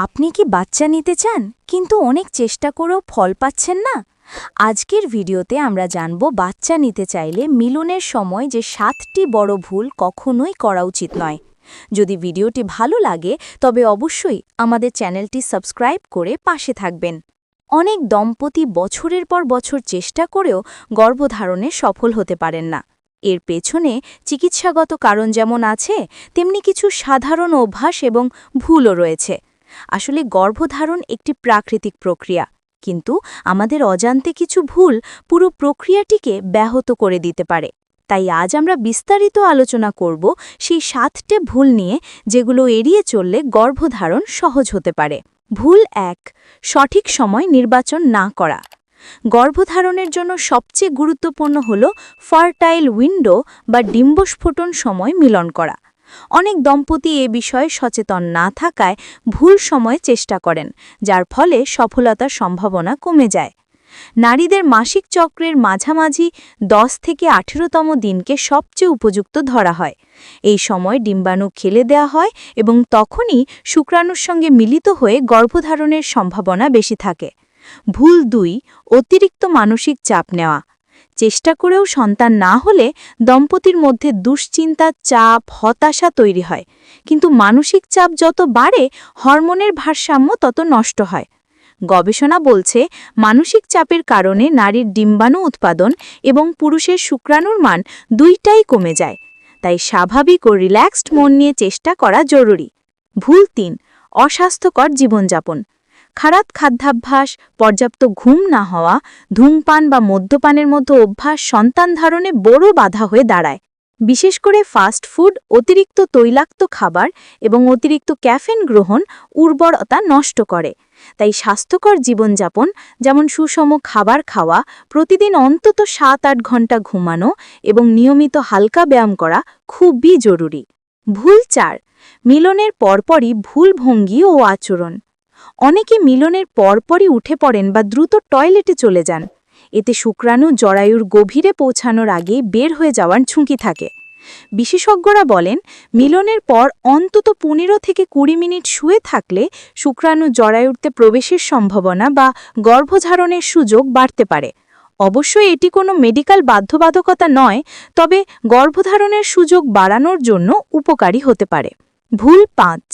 আপনি কি বাচ্চা নিতে চান কিন্তু অনেক চেষ্টা করেও ফল পাচ্ছেন না? আজকের ভিডিওতে আমরা জানব বাচ্চা নিতে চাইলে মিলনের সময় যে 7টি বড় ভুল কখনোই করা উচিত নয়। যদি ভিডিওটি ভালো লাগে তবে অবশ্যই আমাদের চ্যানেলটি সাবস্ক্রাইব করে পাশে থাকবেন। অনেক দম্পতি বছরের পর বছর চেষ্টা করেও গর্ভধারণে সফল হতে পারেন না। এর পেছনে চিকিৎসাগত কারণ যেমন আছে, তেমনি কিছু সাধারণ অভ্যাস এবং ভুলও রয়েছে। আসলে গর্ভধারণ একটি প্রাকৃতিক প্রক্রিয়া, কিন্তু আমাদের অজান্তে কিছু ভুল পুরো প্রক্রিয়াটিকে ব্যাহত করে দিতে পারে। তাই আজ আমরা বিস্তারিত আলোচনা করব সেই 7টে ভুল নিয়ে, যেগুলো এড়িয়ে চললে গর্ভধারণ সহজ হতে পারে। ভুল 1, সঠিক সময় নির্বাচন না করা। গর্ভধারণের জন্য সবচেয়ে গুরুত্বপূর্ণ হল ফার্টাইল উইন্ডো বা ডিম্বস্ফোটন সময় মিলন করা। অনেক দম্পতি এ বিষয়ে সচেতন না থাকায় ভুল সময়ে চেষ্টা করেন, যার ফলে সফলতার সম্ভাবনা কমে যায়। নারীদের মাসিক চক্রের মাঝামাঝি 10 থেকে 18তম দিনকে সবচেয়ে উপযুক্ত ধরা হয়। এই সময় ডিম্বাণু খেলে দেওয়া হয় এবং তখনই শুক্রাণুর সঙ্গে মিলিত হয়ে গর্ভধারণের সম্ভাবনা বেশি থাকে। ভুল 2, অতিরিক্ত মানসিক চাপ নেওয়া। চেষ্টা করেও সন্তান না হলে দম্পতির মধ্যে দুশ্চিন্তা, চাপ, হতাশা তৈরি হয়, কিন্তু মানসিক চাপ যত বাড়ে হরমোনের ভারসাম্য তত নষ্ট হয়। গবেষণা বলছে, মানসিক চাপের কারণে নারীর ডিম্বাণু উৎপাদন এবং পুরুষের শুক্রাণুর মান দুইটাই কমে যায়। তাই স্বাভাবিক ও রিল্যাক্সড মন নিয়ে চেষ্টা করা জরুরি। ভুল 3, অস্বাস্থ্যকর জীবনযাপন। খারাপ খাদ্যাভ্যাস, পর্যাপ্ত ঘুম না হওয়া, ধূমপান বা মদ্যপানের মতো অভ্যাস সন্তান ধারণে বড় বাধা হয়ে দাঁড়ায়। বিশেষ করে ফাস্ট ফুড, অতিরিক্ত তৈলাক্ত খাবার এবং অতিরিক্ত ক্যাফেন গ্রহণ উর্বরতা নষ্ট করে। তাই স্বাস্থ্যকর জীবনযাপন, যেমন সুষম খাবার খাওয়া, প্রতিদিন অন্তত 7-8 ঘন্টা ঘুমানো এবং নিয়মিত হালকা ব্যায়াম করা খুবই জরুরি। ভুল 4, মিলনের পরপরই ভুল ভঙ্গি ও আচরণ। অনেকে মিলনের পরপরই উঠে পড়েন বা দ্রুত টয়লেটে চলে যান। এতে শুক্রাণু জরায়ুর গভীরে পৌঁছানোর আগে বের হয়ে যাওয়ার ঝুঁকি থাকে। বিশেষজ্ঞরা বলেন, মিলনের পর অন্তত 15 থেকে 20 মিনিট শুয়ে থাকলে শুক্রাণু জরায়ুতে প্রবেশের সম্ভাবনা বা গর্ভধারণের সুযোগ বাড়তে পারে। অবশ্যই এটি কোনো মেডিকেল বাধ্যবাধকতা নয়, তবে গর্ভধারণের সুযোগ বাড়ানোর জন্য উপকারী হতে পারে। ভুল 5,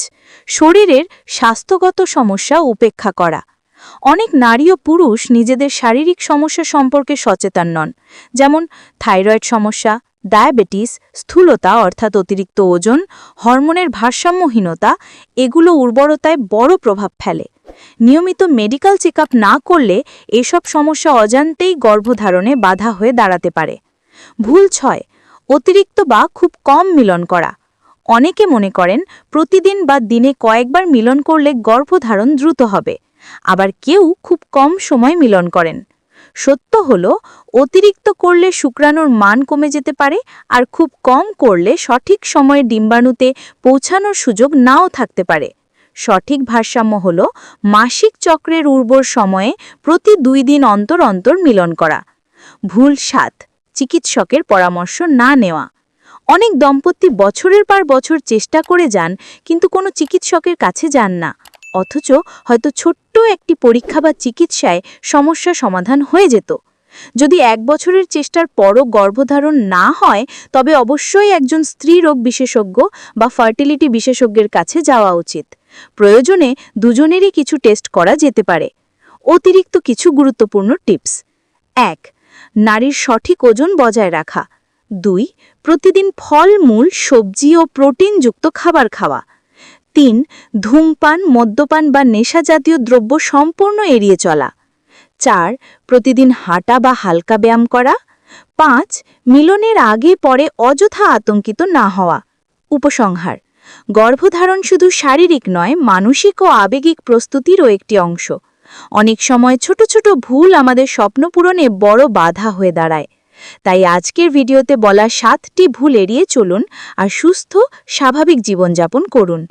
শরীরের স্বাস্থ্যগত সমস্যা উপেক্ষা করা। অনেক নারী ও পুরুষ নিজেদের শারীরিক সমস্যা সম্পর্কে সচেতন নন, যেমন থাইরয়েড সমস্যা, ডায়াবেটিস, স্থূলতা অর্থাৎ অতিরিক্ত ওজন, হরমোনের ভারসাম্যহীনতা। এগুলো উর্বরতায় বড় প্রভাব ফেলে। নিয়মিত মেডিকেল চেকআপ না করলে এসব সমস্যা অজান্তেই গর্ভধারণে বাধা হয়ে দাঁড়াতে পারে। ভুল 6, অতিরিক্ত বা খুব কম মিলন করা। অনেকে মনে করেন প্রতিদিন বা দিনে কয়েকবার মিলন করলে গর্ভধারণ দ্রুত হবে, আবার কেউ খুব কম সময় মিলন করেন। সত্য হল, অতিরিক্ত করলে শুক্রাণুর মান কমে যেতে পারে, আর খুব কম করলে সঠিক সময়ে ডিম্বাণুতে পৌঁছানোর সুযোগ নাও থাকতে পারে। সঠিক ভারসাম্য হল মাসিক চক্রের উর্বর সময়ে প্রতি 2 দিন অন্তর অন্তর মিলন করা। ভুল 7, চিকিৎসকের পরামর্শ না নেওয়া। অনেক দম্পতি বছরের পর বছর চেষ্টা করে যান, কিন্তু কোনো চিকিৎসকের কাছে যান না, অথচ হয়তো ছোট্ট একটি পরীক্ষা বা চিকিৎসায় সমস্যা সমাধান হয়ে যেত। যদি 1 বছরের চেষ্টার পরও গর্ভধারণ না হয়, তবে অবশ্যই একজন স্ত্রীরোগ বিশেষজ্ঞ বা ফার্টিলিটি বিশেষজ্ঞের কাছে যাওয়া উচিত। প্রয়োজনে দুজনেরই কিছু টেস্ট করা যেতে পারে। অতিরিক্ত কিছু গুরুত্বপূর্ণ টিপস। 1, নারীর সঠিক ওজন বজায় রাখা। 2, প্রতিদিন ফল, মূল, সবজি ও প্রোটিনযুক্ত খাবার খাওয়া। 3, ধূমপান, মদ্যপান বা নেশাজাতীয় দ্রব্য সম্পূর্ণ এড়িয়ে চলা। 4, প্রতিদিন হাঁটা বা হালকা ব্যায়াম করা। 5, মিলনের আগে পরে অযথা আতঙ্কিত না হওয়া। উপসংহার: গর্ভধারণ শুধু শারীরিক নয়, মানসিক ও আবেগিক প্রস্তুতিরও একটি অংশ। অনেক সময় ছোট ছোট ভুল আমাদের স্বপ্ন পূরণে বড় বাধা হয়ে দাঁড়ায়। তাই আজকের ভিডিওতে বলা 7টি ভুল এড়িয়ে চলুন আর সুস্থ, স্বাভাবিক জীবনযাপন করুন।